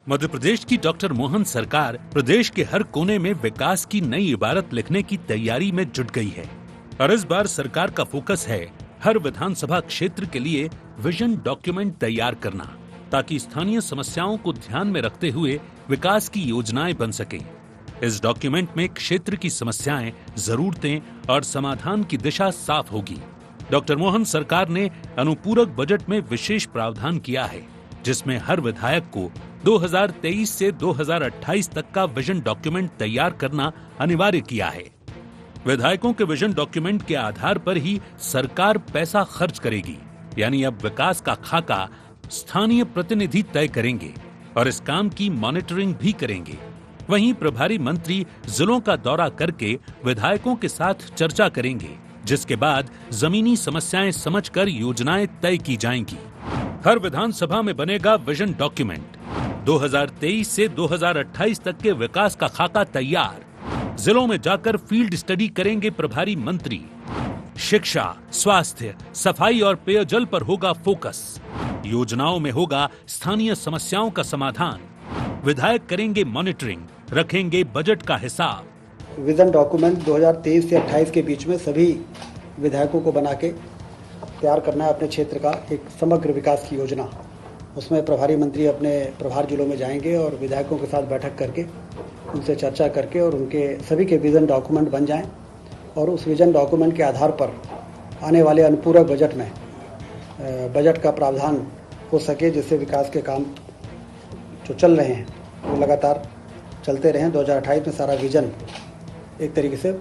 मध्य प्रदेश की डॉक्टर मोहन सरकार प्रदेश के हर कोने में विकास की नई इबारत लिखने की तैयारी में जुट गई है और इस बार सरकार का फोकस है हर विधानसभा क्षेत्र के लिए विजन डॉक्यूमेंट तैयार करना, ताकि स्थानीय समस्याओं को ध्यान में रखते हुए विकास की योजनाएं बन सके। इस डॉक्यूमेंट में क्षेत्र की समस्याएं, जरूरतें और समाधान की दिशा साफ होगी। डॉक्टर मोहन सरकार ने अनुपूरक बजट में विशेष प्रावधान किया है, जिसमें हर विधायक को 2023 से 2028 तक का विजन डॉक्यूमेंट तैयार करना अनिवार्य किया है। विधायकों के विजन डॉक्यूमेंट के आधार पर ही सरकार पैसा खर्च करेगी, यानी अब विकास का खाका स्थानीय प्रतिनिधि तय करेंगे और इस काम की मॉनिटरिंग भी करेंगे। वहीं प्रभारी मंत्री जिलों का दौरा करके विधायकों के साथ चर्चा करेंगे, जिसके बाद जमीनी समस्याएं समझकर योजनाएं तय की जाएंगी। हर विधानसभा में बनेगा विजन डॉक्यूमेंट। 2023 से 2028 तक के विकास का खाका तैयार। जिलों में जाकर फील्ड स्टडी करेंगे प्रभारी मंत्री। शिक्षा, स्वास्थ्य, सफाई और पेयजल पर होगा फोकस। योजनाओं में होगा स्थानीय समस्याओं का समाधान। विधायक करेंगे मॉनिटरिंग, रखेंगे बजट का हिसाब। विजन डॉक्यूमेंट 2023 से 28 के बीच में सभी विधायकों को बना के तैयार करना है अपने क्षेत्र का एक समग्र विकास की योजना। उसमें प्रभारी मंत्री अपने प्रभार जिलों में जाएंगे और विधायकों के साथ बैठक करके उनसे चर्चा करके और उनके सभी के विजन डॉक्यूमेंट बन जाएं और उस विजन डॉक्यूमेंट के आधार पर आने वाले अनुपूरक बजट में बजट का प्रावधान हो सके, जिससे विकास के काम जो चल रहे हैं वो लगातार चलते रहें। 2028 में सारा विजन एक तरीके से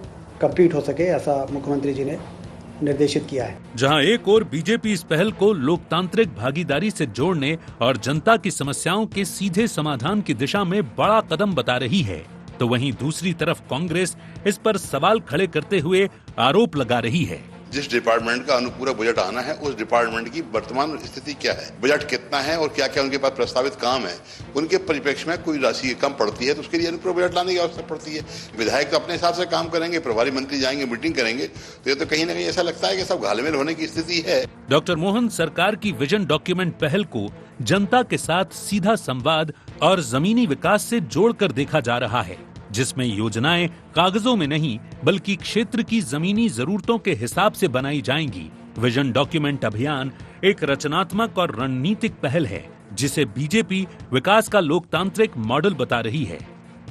कंप्लीट हो सके, ऐसा मुख्यमंत्री जी ने निर्देशित किया है। जहां एक ओर बीजेपी इस पहल को लोकतांत्रिक भागीदारी से जोड़ने और जनता की समस्याओं के सीधे समाधान की दिशा में बड़ा कदम बता रही है, तो वहीं दूसरी तरफ कांग्रेस इस पर सवाल खड़े करते हुए आरोप लगा रही है। जिस डिपार्टमेंट का अनुपूरक बजट आना है, उस डिपार्टमेंट की वर्तमान स्थिति क्या है, बजट कितना है और क्या क्या उनके पास प्रस्तावित काम है, उनके परिप्रेक्ष्य में कोई राशि कम पड़ती है तो उसके लिए अनुपूरक बजट लाने की आवश्यकता पड़ती है। विधायक तो अपने हिसाब से काम करेंगे, प्रभारी मंत्री जाएंगे, मीटिंग करेंगे, तो ये तो कहीं ना कहीं ऐसा लगता है कि सब घालमेल होने की स्थिति है। डॉक्टर मोहन सरकार की विजन डॉक्यूमेंट पहल को जनता के साथ सीधा संवाद और जमीनी विकास से जोड़कर देखा जा रहा है, जिसमें योजनाएं कागजों में नहीं बल्कि क्षेत्र की जमीनी जरूरतों के हिसाब से बनाई जाएंगी। विजन डॉक्यूमेंट अभियान एक रचनात्मक और रणनीतिक पहल है, जिसे बीजेपी विकास का लोकतांत्रिक मॉडल बता रही है।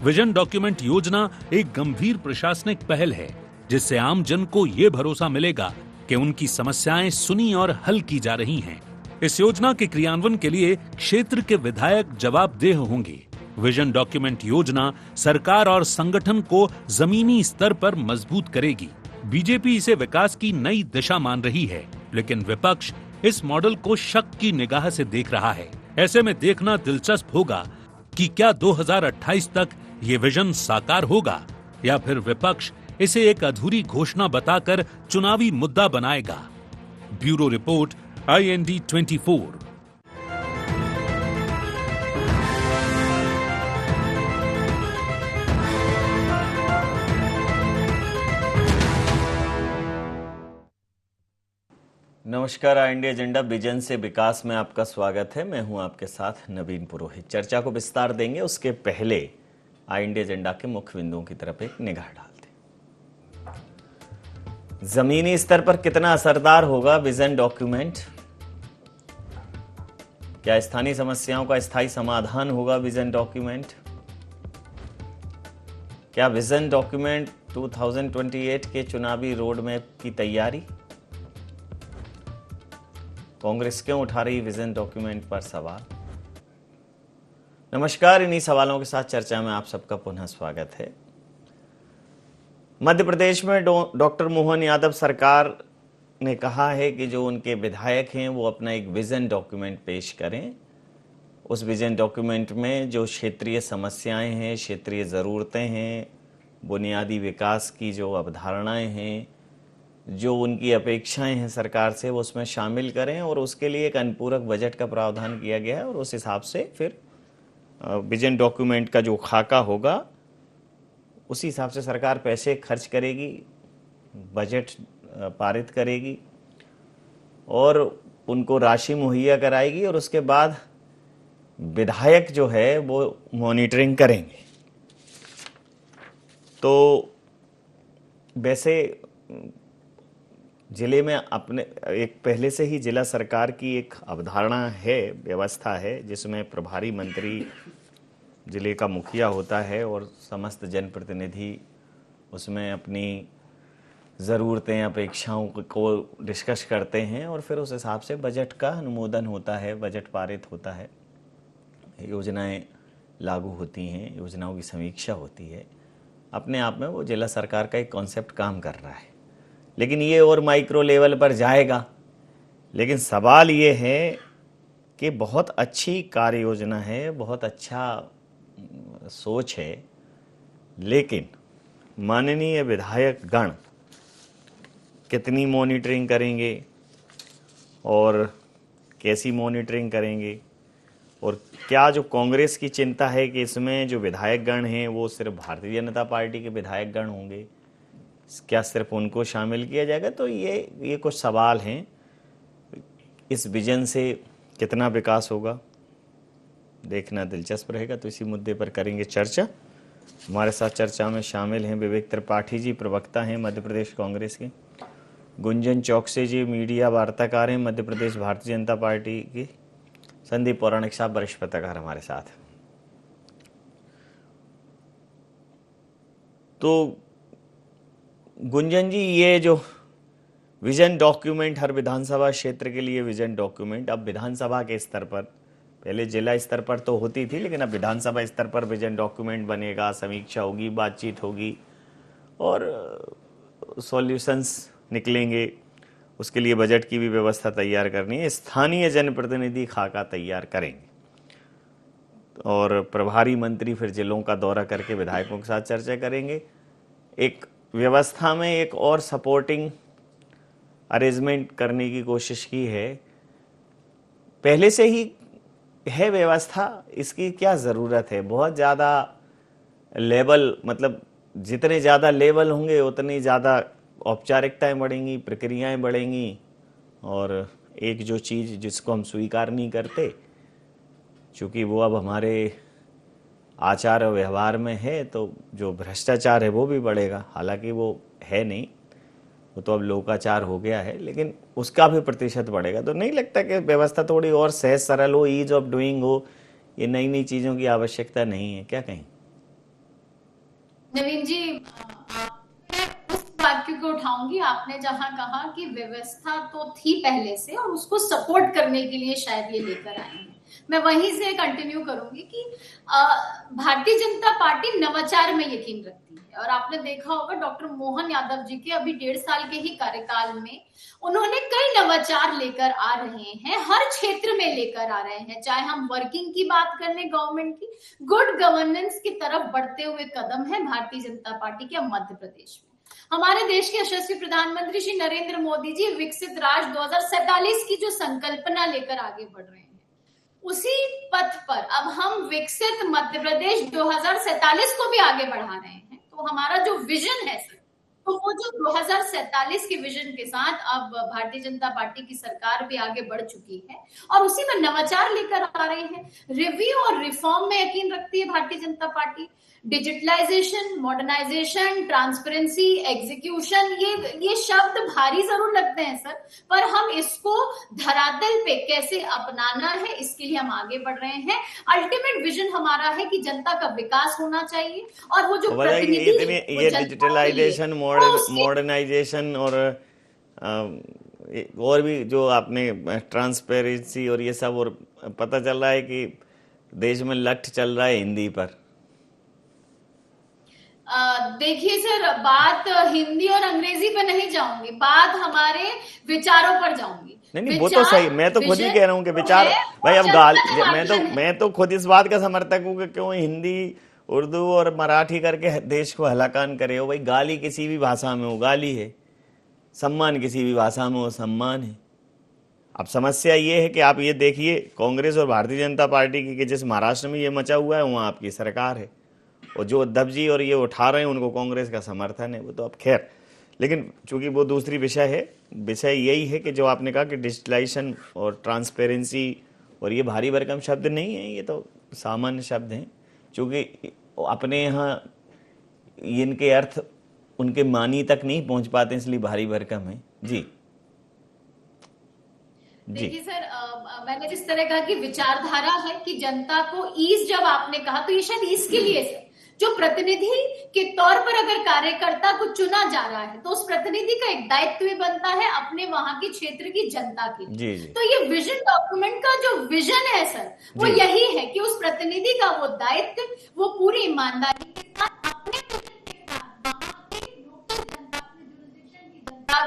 विजन डॉक्यूमेंट योजना एक गंभीर प्रशासनिक पहल है, जिससे आम जन को ये भरोसा मिलेगा कि उनकी समस्याएं सुनी और हल की जा रही हैं। इस योजना के क्रियान्वयन के लिए क्षेत्र के विधायक जवाबदेह होंगे। विजन डॉक्यूमेंट योजना सरकार और संगठन को जमीनी स्तर पर मजबूत करेगी। बीजेपी इसे विकास की नई दिशा मान रही है, लेकिन विपक्ष इस मॉडल को शक की निगाह से देख रहा है। ऐसे में देखना दिलचस्प होगा कि क्या 2028 तक ये विजन साकार होगा या फिर विपक्ष इसे एक अधूरी घोषणा बताकर चुनावी मुद्दा बनाएगा। Bureau report, IND 24। नमस्कार, IND एजेंडा विजन से विकास में आपका स्वागत है। मैं हूं आपके साथ नवीन पुरोहित। चर्चा को विस्तार देंगे, उसके पहले IND एजेंडा के मुख्य बिंदुओं की तरफ एक निगाह डालते हैं। जमीनी स्तर पर कितना असरदार होगा विजन डॉक्यूमेंट? क्या स्थानीय समस्याओं का स्थायी समाधान होगा विजन डॉक्यूमेंट? क्या विजन डॉक्यूमेंट 2028 के चुनावी रोड मैप की तैयारी? कांग्रेस क्यों उठा रही विजन डॉक्यूमेंट पर सवाल? नमस्कार, इन्हीं सवालों के साथ चर्चा में आप सबका पुनः स्वागत है। मध्य प्रदेश में डॉक्टर मोहन यादव सरकार ने कहा है कि जो उनके विधायक हैं वो अपना एक विजन डॉक्यूमेंट पेश करें। उस विजन डॉक्यूमेंट में जो क्षेत्रीय समस्याएं हैं, क्षेत्रीय ज़रूरतें हैं, बुनियादी विकास की जो अवधारणाएं हैं, जो उनकी अपेक्षाएं हैं सरकार से, वो उसमें शामिल करें और उसके लिए एक अनुपूरक बजट का प्रावधान किया गया है। और उस हिसाब से फिर विजन डॉक्यूमेंट का जो खाका होगा उसी हिसाब से सरकार पैसे खर्च करेगी, बजट पारित करेगी और उनको राशि मुहैया कराएगी और उसके बाद विधायक जो है वो मॉनिटरिंग करेंगे। तो वैसे जिले में अपने एक पहले से ही जिला सरकार की एक अवधारणा है, व्यवस्था है, जिसमें प्रभारी मंत्री जिले का मुखिया होता है और समस्त जनप्रतिनिधि उसमें अपनी ज़रूरतें, अपेक्षाओं को डिस्कस करते हैं और फिर उस हिसाब से बजट का अनुमोदन होता है, बजट पारित होता है, योजनाएं लागू होती हैं, योजनाओं की समीक्षा होती है। अपने आप में वो जिला सरकार का एक कॉन्सेप्ट काम कर रहा है, लेकिन ये और माइक्रो लेवल पर जाएगा। लेकिन सवाल ये है कि बहुत अच्छी कार्य योजना है, बहुत अच्छा सोच है, लेकिन माननीय विधायक गण कितनी मॉनिटरिंग करेंगे और कैसी मॉनिटरिंग करेंगे, और क्या जो कांग्रेस की चिंता है कि इसमें जो विधायक गण हैं वो सिर्फ भारतीय जनता पार्टी के विधायक गण होंगे, क्या सिर्फ उनको शामिल किया जाएगा, तो ये कुछ सवाल हैं। इस विजन से कितना विकास होगा देखना दिलचस्प रहेगा। तो इसी मुद्दे पर करेंगे चर्चा। हमारे साथ चर्चा में शामिल हैं विवेक त्रिपाठी जी, प्रवक्ता हैं मध्य प्रदेश कांग्रेस के, गुंजन चौकसे जी मीडिया वार्ताकार हैं मध्य प्रदेश भारतीय जनता पार्टी की, संदीप पौराणिक साहब वरिष्ठ पत्रकार हमारे साथ। तो गुंजन जी, ये जो विजन डॉक्यूमेंट, हर विधानसभा क्षेत्र के लिए विजन डॉक्यूमेंट, अब विधानसभा के स्तर पर, पहले जिला स्तर पर तो होती थी, लेकिन अब विधानसभा स्तर पर विजन डॉक्यूमेंट बनेगा, समीक्षा होगी, बातचीत होगी और सॉल्यूशंस निकलेंगे। उसके लिए बजट की भी व्यवस्था तैयार करनी है, स्थानीय जनप्रतिनिधि खाका तैयार करेंगे और प्रभारी मंत्री फिर जिलों का दौरा करके विधायकों के साथ चर्चा करेंगे। एक व्यवस्था में एक और सपोर्टिंग अरेंजमेंट करने की कोशिश की है। पहले से ही है व्यवस्था, इसकी क्या ज़रूरत है? बहुत ज़्यादा लेवल, मतलब जितने ज़्यादा लेवल होंगे उतनी ज़्यादा औपचारिकताएं बढ़ेंगी, प्रक्रियाएं बढ़ेंगी, और एक जो चीज़ जिसको हम स्वीकार नहीं करते, चूँकि वो अब हमारे आचार और व्यवहार में है, तो जो भ्रष्टाचार है वो भी बढ़ेगा। हालांकि वो है नहीं, वो तो अब लोकाचार हो गया है, लेकिन उसका भी प्रतिशत बढ़ेगा। तो नहीं लगता कि व्यवस्था थोड़ी और सहज सरल हो, ईज ऑफ डूइंग हो? ये नई नई चीज़ों की आवश्यकता नहीं है, क्या कहें? नवीन जी, मैं उस वाक्य को उठाऊंगी, आपने जहां कहा कि व्यवस्था तो थी पहले से और उसको सपोर्ट करने के लिए शायद ये लेकर आए हैं, मैं वहीं से कंटिन्यू करूंगी कि भारतीय जनता पार्टी नवाचार में यकीन रखती है। और आपने देखा होगा डॉक्टर मोहन यादव जी के अभी 1.5 साल के ही कार्यकाल में उन्होंने कई नवाचार लेकर आ रहे हैं, हर क्षेत्र में लेकर आ रहे हैं। चाहे हम वर्किंग की बात कर लें, गवर्नमेंट की गुड गवर्नेंस की तरफ बढ़ते हुए कदम है भारतीय जनता पार्टी के मध्य प्रदेश में। हमारे देश के यशस्वी प्रधानमंत्री श्री नरेंद्र मोदी जी विकसित राष्ट्र 2047 की जो संकल्पना लेकर आगे बढ़ रहे हैं, उसी पथ पर अब हम विकसित मध्य प्रदेश 2047 को भी आगे बढ़ा रहे हैं। तो हमारा जो विजन है सर, तो वो जो 2047 के विजन के साथ अब भारतीय जनता पार्टी की सरकार भी आगे बढ़ चुकी है और उसी में नवाचार लेकर आ रहे हैं। रिव्यू और रिफॉर्म में यकीन रखती है Bharatiya Janata Party. Digitalisation, modernisation, transparency, execution, ये शब्द भारी जरूर लगते हैं सर, पर हम इसको धरातल पे कैसे अपनाना है, इसके लिए हम आगे बढ़ रहे हैं। अल्टीमेट विजन हमारा है कि जनता का विकास होना चाहिए और वो जो प्रतिनिधि ये डिजिटलाइजेशन, मॉडर्नाइजेशन और भी जो आपने ट्रांसपेरेंसी और ये सब, और पता चल रहा है कि देश में लठ चल रहा है हिंदी पर। देखिए सर, बात हिंदी और अंग्रेजी पर नहीं जाऊंगी, बात हमारे विचारों पर जाऊंगी। नहीं, वो तो सही, मैं तो खुद ही कह रहा हूँ कि विचार भाई, अब मैं तो खुद इस बात का समर्थक हूँ कि क्यों हिंदी, उर्दू और मराठी करके देश को हलाकान करे हो। भाई गाली किसी भी भाषा में हो गाली है, सम्मान किसी भी भाषा में हो सम्मान है। अब समस्या ये है कि आप ये देखिए, कांग्रेस और भारतीय जनता पार्टी की, कि जिस महाराष्ट्र में ये मचा हुआ है वहाँ आपकी सरकार है, और जो उद्धव जी और ये उठा रहे हैं उनको कांग्रेस का समर्थन है। वो तो अब खैर, लेकिन चूंकि वो दूसरी विषय है, विषय यही है कि जो आपने कहा कि डिजिटलाइजेशन और ट्रांसपेरेंसी और ये भारी भरकम शब्द नहीं है, ये तो सामान्य शब्द हैं, क्योंकि अपने यहाँ इनके अर्थ उनके मानी तक नहीं पहुंच पाते, इसलिए भारी भरकम है। जी देखिए सर, मैंने जिस तरह कहा कि विचारधारा है कि जनता को ईज, जब आपने कहा तो ये शायद इसके लिए सर, जो प्रतिनिधि के तौर पर अगर कार्यकर्ता को चुना जा रहा है तो उस प्रतिनिधि का एक दायित्व भी बनता है अपने वहां के क्षेत्र की जनता के लिए। जी। तो ये विजन डॉक्यूमेंट का जो विजन है सर, वो यही है कि उस प्रतिनिधि का वो दायित्व वो पूरी ईमानदारी के साथ अपने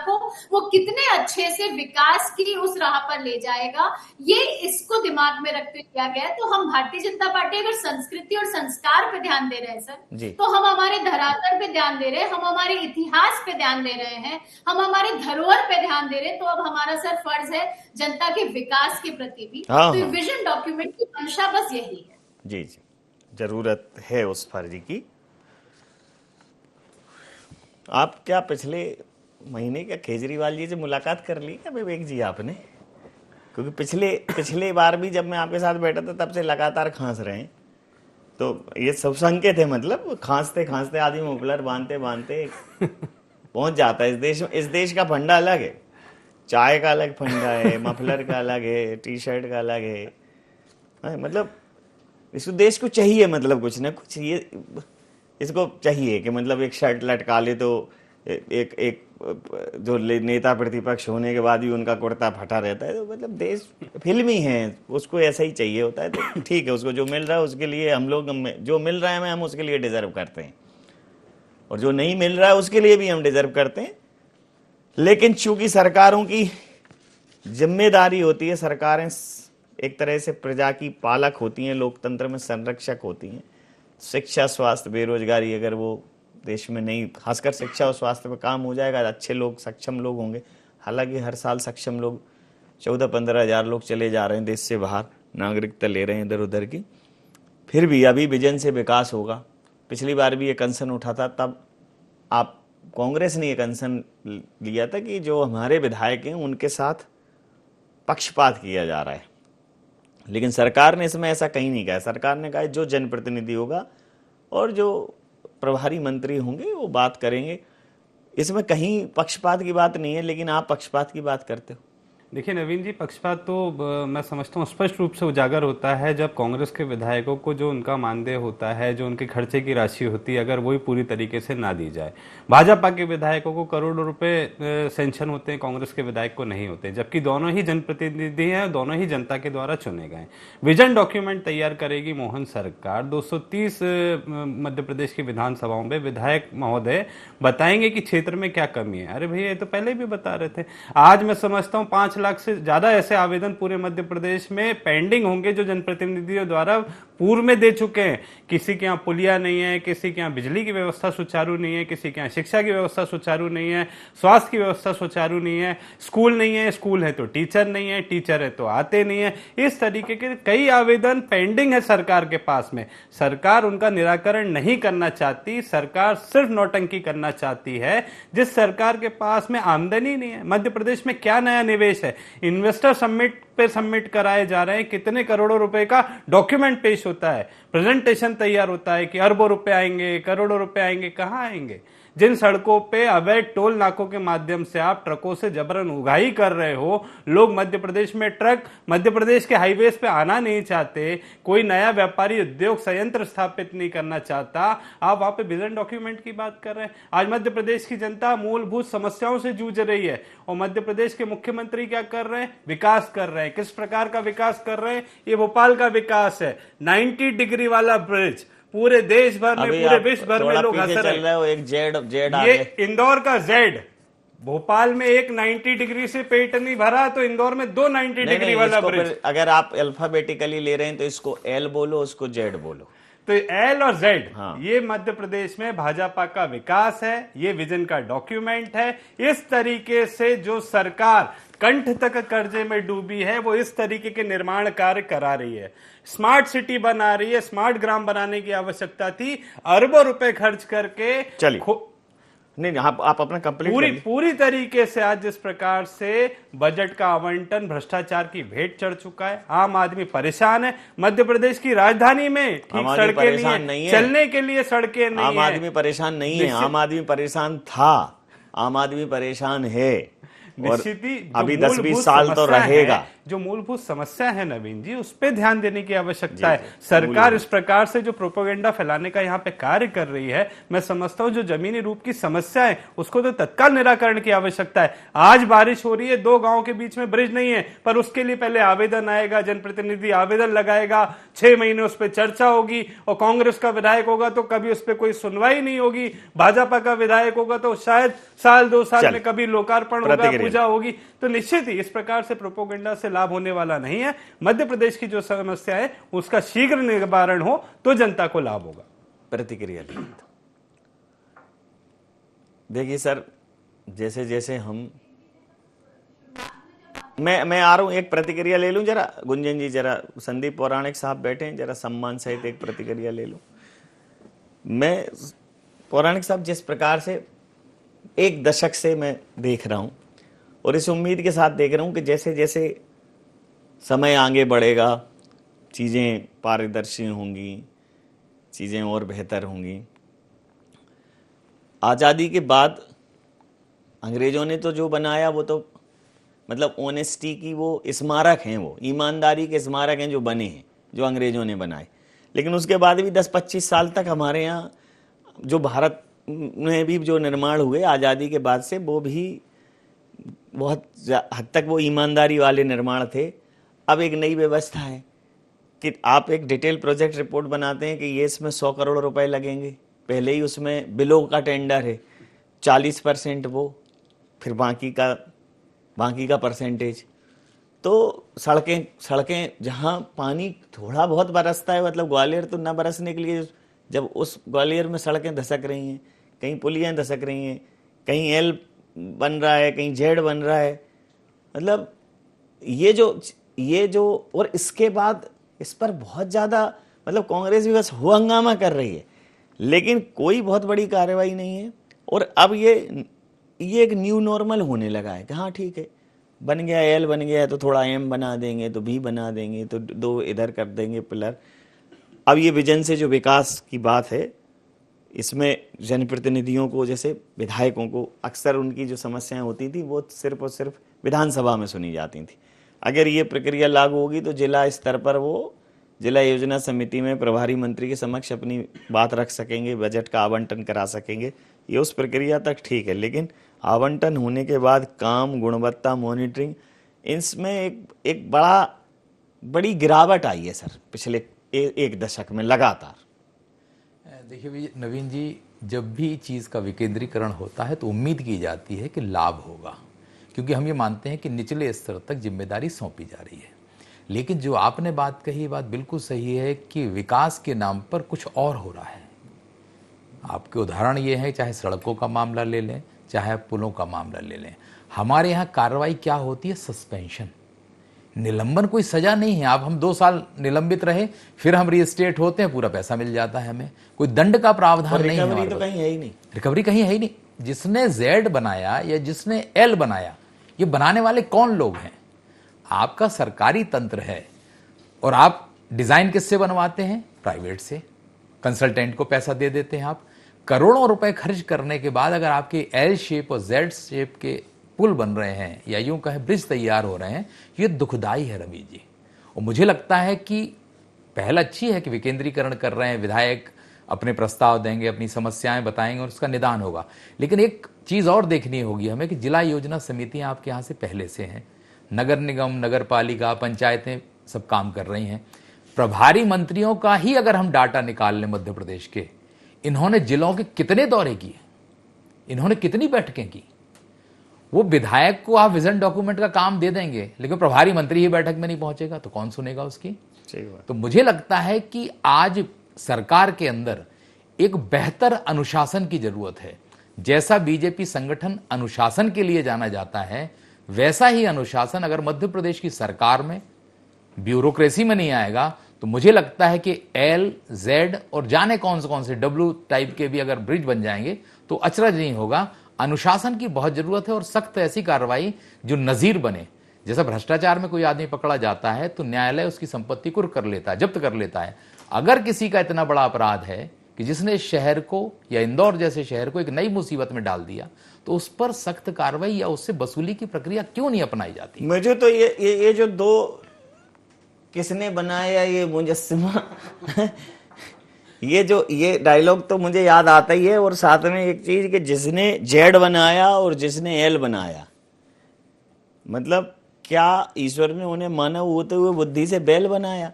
को वो कितने अच्छे से विकास की उस राह पर ले जाएगा, ये इसको दिमाग में रखते किया गया। तो हम भारतीय जनता पार्टी अगर संस्कृति और संस्कार पे ध्यान दे रहे हैं सर, तो हम हमारे धरातल पे ध्यान दे रहे हैं, हम हमारे इतिहास पे ध्यान दे रहे हैं, हम हमारे धरोहर पे ध्यान दे रहे हैं। तो अब हमारा सर फर्ज है जनता के विकास के प्रति भी। तो विजन डॉक्यूमेंट की मंशा बस यही है। जी, जरूरत है उस फर्ज की। आप क्या पिछले महीने क्या केजरीवाल जी से मुलाकात कर ली क्या विवेक जी आपने? क्योंकि पिछले बार भी जब मैं आपके साथ बैठा था तब से लगातार खांस रहे हैं, तो ये सब संकेत है, मतलब खांसते खांसते आदमी मुफलर बांधते पहुंच जाता है। इस देश का फंडा अलग है, चाय का अलग फंडा है, मफलर का अलग है, टी शर्ट का अलग है। मतलब इस देश को चाहिए, मतलब कुछ ना कुछ ये इसको चाहिए कि मतलब एक शर्ट लटका ले तो एक जो नेता प्रतिपक्ष होने के बाद भी उनका कुर्ता फटा रहता है। तो मतलब देश फिल्मी है, उसको ऐसा ही चाहिए होता है। तो ठीक है, उसको जो मिल रहा है उसके लिए हम लोग, जो मिल रहा है हम उसके लिए डिजर्व करते हैं, और जो नहीं मिल रहा है उसके लिए भी हम डिजर्व करते हैं। लेकिन चूंकि सरकारों की जिम्मेदारी होती है, सरकारें एक तरह से प्रजा की पालक होती हैं, लोकतंत्र में संरक्षक होती हैं। शिक्षा, स्वास्थ्य, बेरोजगारी अगर वो देश में नहीं, खासकर शिक्षा और स्वास्थ्य पर काम हो जाएगा, अच्छे लोग, सक्षम लोग होंगे। हालांकि हर साल सक्षम लोग 14-15 हज़ार लोग चले जा रहे हैं देश से बाहर, नागरिकता ले रहे हैं इधर उधर की। फिर भी अभी विजन से विकास होगा। पिछली बार भी ये कंसर्न उठा था, तब आप कांग्रेस ने ये कंसर्न लिया था कि जो हमारे विधायक हैं उनके साथ पक्षपात किया जा रहा है। लेकिन सरकार ने इसमें ऐसा कहीं नहीं कहा। सरकार ने कहा जो जनप्रतिनिधि होगा और जो प्रभारी मंत्री होंगे वो बात करेंगे। इसमें कहीं पक्षपात की बात नहीं है, लेकिन आप पक्षपात की बात करते हो। देखिए नवीन जी, पक्षपात तो मैं समझता हूँ स्पष्ट रूप से उजागर होता है जब कांग्रेस के विधायकों को जो उनका मानदेय होता है, जो उनके खर्चे की राशि होती है, अगर वही पूरी तरीके से ना दी जाए। भाजपा के विधायकों को करोड़ों रुपए सेंक्शन होते हैं, कांग्रेस के विधायक को नहीं होते, जबकि दोनों ही जनप्रतिनिधि हैं, दोनों ही जनता के द्वारा चुने गए। विजन डॉक्यूमेंट तैयार करेगी मोहन सरकार। 230 मध्य प्रदेश की विधानसभाओं में विधायक महोदय बताएंगे कि क्षेत्र में क्या कमी है। अरे भैया, ये तो पहले भी बता रहे थे। आज मैं समझता हूँ 5 लाख से ज्यादा ऐसे आवेदन पूरे मध्य प्रदेश में पेंडिंग होंगे जो जनप्रतिनिधियों द्वारा पूर्व में दे चुके हैं। किसी के यहाँ पुलिया नहीं है, किसी के यहाँ बिजली की व्यवस्था सुचारू नहीं है, किसी के यहाँ शिक्षा की व्यवस्था सुचारू नहीं है, स्वास्थ्य की व्यवस्था सुचारू नहीं है, स्कूल नहीं है, स्कूल है तो टीचर नहीं है, टीचर है तो आते नहीं है। इस तरीके के कई आवेदन पेंडिंग है सरकार के पास में। सरकार उनका निराकरण नहीं करना चाहती, सरकार सिर्फ नौटंकी करना चाहती है। जिस सरकार के पास में आमदनी नहीं है, मध्य प्रदेश में क्या नया निवेश है, इन्वेस्टर समिट पे सबमिट कराए जा रहे हैं, कितने करोड़ों रुपए का डॉक्यूमेंट पेश होता है, प्रेजेंटेशन तैयार होता है कि अरबों रुपए आएंगे, करोड़ों रुपए आएंगे। कहां आएंगे? जिन सड़कों पे अवैध टोल नाकों के माध्यम से आप ट्रकों से जबरन उगाही कर रहे हो, लोग मध्य प्रदेश में ट्रक मध्य प्रदेश के हाईवेज पे आना नहीं चाहते, कोई नया व्यापारी उद्योग संयंत्र स्थापित नहीं करना चाहता, आप वहां पे विजन डॉक्यूमेंट की बात कर रहे हैं। आज मध्य प्रदेश की जनता मूलभूत समस्याओं से जूझ रही है और मध्य प्रदेश के मुख्यमंत्री क्या कर रहे हैं? विकास कर रहे हैं। किस प्रकार का विकास कर रहे हैं? ये भोपाल का विकास है, 90 डिग्री वाला ब्रिज, पूरे देश भर में, पूरे विश्व भर में लोग हंस रहे हैं। एक जेड ये इंदौर का जेड, भोपाल में एक 90 डिग्री से पेट नहीं भरा तो इंदौर में 2 90 डिग्री वाला ब्रिज। अगर आप अल्फाबेटिकली ले रहे हैं तो इसको एल बोलो, उसको जेड बोलो। तो एल और जेड, ये मध्य प्रदेश में भाजपा का विकास है, ये विजन का डॉक्यूमेंट है। इस तरीके से जो सरकार कंठ तक कर्जे में डूबी है, वो इस तरीके के निर्माण कार्य करा रही है। स्मार्ट सिटी बना रही है, स्मार्ट ग्राम बनाने की आवश्यकता थी, अरबों रुपए खर्च करके। चलिए नहीं, आप अपना कंप्लीट पूरी तरीके से आज जिस प्रकार से बजट का आवंटन भ्रष्टाचार की भेंट चढ़ चुका है, आम आदमी परेशान है। मध्य प्रदेश की राजधानी में ठीक सड़कें नहीं है, चलने के लिए सड़कें नहीं है। आम आदमी परेशान नहीं है, आम आदमी परेशान था, आम आदमी परेशान है, निश्चित ही अभी 10-20 साल तो रहेगा। जो मूलभूत समस्या है नवीन जी, उस पे ध्यान देने की आवश्यकता है। सरकार इस प्रकार से जो प्रोपेगेंडा फैलाने का यहाँ पे कार्य कर रही है, मैं समझता हूँ जो जमीनी रूप की समस्या है उसको तो तत्काल निराकरण की आवश्यकता है। आज बारिश हो रही है, 2 गांव के बीच में ब्रिज नहीं है, पर उसके लिए पहले आवेदन आएगा, जनप्रतिनिधि आवेदन लगाएगा, 6 महीने उस पर चर्चा होगी, और कांग्रेस का विधायक होगा तो कभी उस पर कोई सुनवाई नहीं होगी, भाजपा का विधायक होगा तो शायद साल 2 साल में कभी लोकार्पण होगा, पूजा होगी। तो निश्चित ही इस प्रकार से प्रोपेगेंडा से लाभ होने वाला नहीं है। मध्य प्रदेश की जो समस्या है उसका शीघ्र निवारण हो तो जनता को लाभ होगा। प्रतिक्रिया देखिए सर, जैसे जैसे हम मैं आ रहा हूं, एक प्रतिक्रिया ले लूं जरा। गुंजन जी, जरा संदीप पौराणिक साहब बैठे हैं, जरा सम्मान सहित एक प्रतिक्रिया ले लूं। मैं पौराणिक साहब, जिस प्रकार से 1 दशक से मैं देख रहा हूं और इस उम्मीद के साथ देख रहा हूं कि जैसे जैसे समय आगे बढ़ेगा, चीज़ें पारदर्शी होंगी, चीज़ें और बेहतर होंगी। आज़ादी के बाद अंग्रेज़ों ने तो जो बनाया वो तो मतलब ऑनेस्टी की वो स्मारक हैं, वो ईमानदारी के स्मारक हैं जो बने हैं, जो अंग्रेज़ों ने बनाए। लेकिन उसके बाद भी 10-25 साल तक हमारे यहाँ जो भारत में भी जो निर्माण हुए आज़ादी के बाद से, वो भी बहुत हद तक वो ईमानदारी वाले निर्माण थे। अब एक नई व्यवस्था है कि आप एक डिटेल प्रोजेक्ट रिपोर्ट बनाते हैं कि ये इसमें 100 करोड़ रुपए लगेंगे, पहले ही उसमें बिलो का टेंडर है, 40% वो, फिर बाकी का परसेंटेज। तो सड़कें जहाँ पानी थोड़ा बहुत बरसता है, मतलब ग्वालियर तो ना बरसने के लिए, जब उस ग्वालियर में सड़कें धसक रही हैं, कहीं पुलियाँ धसक रही हैं, कहीं एल बन रहा है, कहीं जेड बन रहा है, मतलब ये जो और इसके बाद इस पर बहुत ज़्यादा मतलब कांग्रेस भी बस हो हंगामा कर रही है, लेकिन कोई बहुत बड़ी कार्रवाई नहीं है। और अब ये एक न्यू नॉर्मल होने लगा है कि हाँ ठीक है, बन गया एल बन गया है तो थोड़ा एम बना देंगे, तो बी बना देंगे, तो 2 इधर कर देंगे पिलर। अब ये विजन से जो विकास की बात है, इसमें जनप्रतिनिधियों को, जैसे विधायकों को, अक्सर उनकी जो समस्याएं होती थी वो सिर्फ और सिर्फ विधानसभा में सुनी जाती थी। अगर ये प्रक्रिया लागू होगी तो जिला स्तर पर वो जिला योजना समिति में प्रभारी मंत्री के समक्ष अपनी बात रख सकेंगे, बजट का आवंटन करा सकेंगे। ये उस प्रक्रिया तक ठीक है, लेकिन आवंटन होने के बाद काम, गुणवत्ता, मॉनिटरिंग, इसमें एक बड़ी गिरावट आई है सर पिछले 1 दशक में लगातार। देखिए नवीन जी, जब भी चीज़ का विकेंद्रीकरण होता है तो उम्मीद की जाती है कि लाभ होगा, क्योंकि हम ये मानते हैं कि निचले स्तर तक जिम्मेदारी सौंपी जा रही है। लेकिन जो आपने बात कही, बात बिल्कुल सही है कि विकास के नाम पर कुछ और हो रहा है। आपके उदाहरण ये है, चाहे सड़कों का मामला ले लें, चाहे पुलों का मामला ले लें, हमारे यहाँ कार्रवाई क्या होती है? सस्पेंशन, निलंबन, कोई सजा नहीं है। आप हम 2 साल निलंबित रहे, फिर हम रीस्टेट होते हैं, पूरा पैसा मिल जाता है हमें, कोई दंड का प्रावधान नहीं है। रिकवरी तो कहीं है ही नहीं, रिकवरी कहीं है ही नहीं। जिसने जेड बनाया या जिसने एल बनाया, ये बनाने वाले कौन लोग हैं? आपका सरकारी तंत्र है, और आप डिजाइन किससे बनवाते हैं? प्राइवेट से, कंसल्टेंट को पैसा दे देते हैं आप। करोड़ों रुपए खर्च करने के बाद अगर आपके एल शेप और जेड शेप के पुल बन रहे हैं, या यूं कहें ब्रिज तैयार हो रहे हैं, ये दुखदाई है रवि जी। और मुझे लगता है कि पहल अच्छी है कि विकेंद्रीकरण कर रहे हैं, विधायक अपने प्रस्ताव देंगे, अपनी समस्याएं बताएंगे और उसका निदान होगा। लेकिन एक चीज और देखनी होगी हमें कि जिला योजना समितियां आपके यहाँ से पहले से हैं, नगर निगम, नगर पालिका, पंचायतें सब काम कर रही हैं। प्रभारी मंत्रियों का ही अगर हम डाटा निकाल लें मध्य प्रदेश के, इन्होंने जिलों के कितने दौरे किए, इन्होंने कितनी बैठकें की। वो विधायक को आप विजन डॉक्यूमेंट का काम दे देंगे, लेकिन प्रभारी मंत्री ही बैठक में नहीं पहुंचेगा तो कौन सुनेगा उसकी? तो मुझे लगता है कि आज सरकार के अंदर एक बेहतर अनुशासन की जरूरत है। जैसा बीजेपी संगठन अनुशासन के लिए जाना जाता है, वैसा ही अनुशासन अगर मध्य प्रदेश की सरकार में, ब्यूरोक्रेसी में नहीं आएगा तो मुझे लगता है कि एल, जेड और जाने कौन से डब्ल्यू टाइप के भी अगर ब्रिज बन जाएंगे तो अचरज नहीं होगा। अनुशासन की बहुत जरूरत है और सख्त ऐसी कार्रवाई जो नजीर बने। जैसा भ्रष्टाचार में कोई आदमी पकड़ा जाता है तो न्यायालय उसकी संपत्ति कुर्क कर लेता है, जब्त कर लेता है। अगर किसी का इतना बड़ा अपराध है कि जिसने शहर को या इंदौर जैसे शहर को एक नई मुसीबत में डाल दिया, तो उस पर सख्त कार्रवाई या उससे वसूली की प्रक्रिया क्यों नहीं अपनाई जाती? मुझे तो ये जो दो किसने बनाया ये मुजस्सिमा ये डायलॉग तो मुझे याद आता ही है। और साथ में एक चीज कि जिसने जेड बनाया और जिसने एल बनाया, मतलब क्या ईश्वर ने उन्हें मानव होते हुए बुद्धि से बैल बनाया?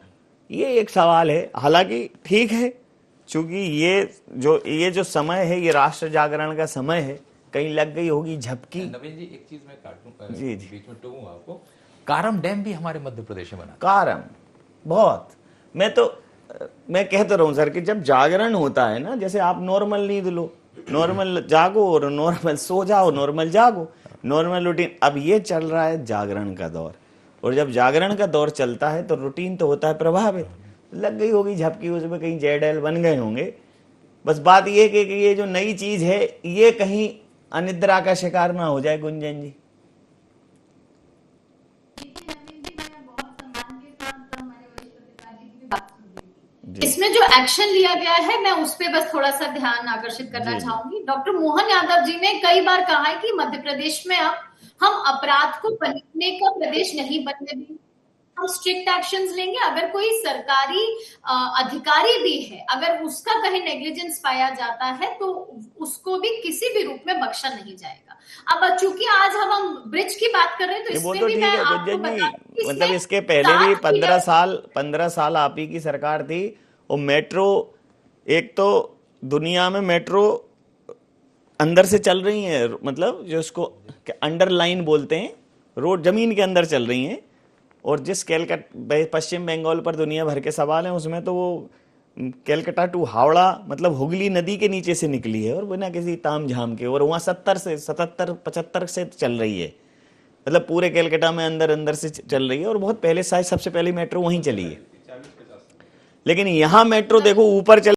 ये एक सवाल है। हालांकि ठीक है, चूंकि ये जो समय है ये राष्ट्र जागरण का समय है, कहीं लग गई होगी झपकी। नवीन जी एक चीज मैं काटूं, जी बीच में टोकूंगा आपको। कारम डैम भी हमारे मध्य प्रदेश में बना। कारम बहुत, मैं कह तो रहा हूं सर कि जब जागरण होता है ना, जैसे आप नॉर्मल नींद लो, नॉर्मल जागो और नॉर्मल सो जाओ, नॉर्मल जागो, नॉर्मल रूटीन। अब ये चल रहा है जागरण का दौर, और जब जागरण का दौर चलता है तो रूटीन तो होता है प्रभावित। लग गई होगी झपकी, उसमें कहीं जेडएल बन गए होंगे। बस बात ये कि ये जो नई चीज है ये कहीं अनिद्रा का शिकार ना हो जाए। गुंजन जी, इसमें जो एक्शन लिया गया है मैं उस पर बस थोड़ा सा ध्यान आकर्षित करना चाहूंगी। डॉक्टर मोहन यादव जी ने कई बार कहा है कि मध्य प्रदेश में अब हम अपराध को पनपने का प्रदेश नहीं बनने देंगे, हम स्ट्रिक्ट एक्शंस लेंगे। अगर कोई सरकारी अधिकारी भी है, अगर उसका कहीं नेग्लिजेंस पाया जाता है तो उसको भी किसी भी रूप में बख्शा नहीं जाएगा। अब चूंकि आज हम ब्रिज की बात कर रहे हैं तो इसमें भी मैं आपको बता दूं, मतलब इसके पहले भी 15 साल आप ही की सरकार थी, और मेट्रो, एक तो दुनिया में मेट्रो अंदर से चल रही है, मतलब जो उसको अंडरलाइन बोलते हैं, रोड जमीन के अंदर चल रही हैं। और जिस कैलकाटा पश्चिम बंगाल पर दुनिया भर के सवाल हैं, उसमें तो वो कैलकाटा टू हावड़ा मतलब हुगली नदी के नीचे से निकली है और बिना किसी ताम झाम के, और वहाँ 70 से 77 75 से चल रही है, मतलब पूरे कैलकाटा में अंदर से चल रही है। और बहुत पहले, शायद सबसे पहले मेट्रो वहीं चली है। लेकिन यहाँ मेट्रो देखो ऊपर चल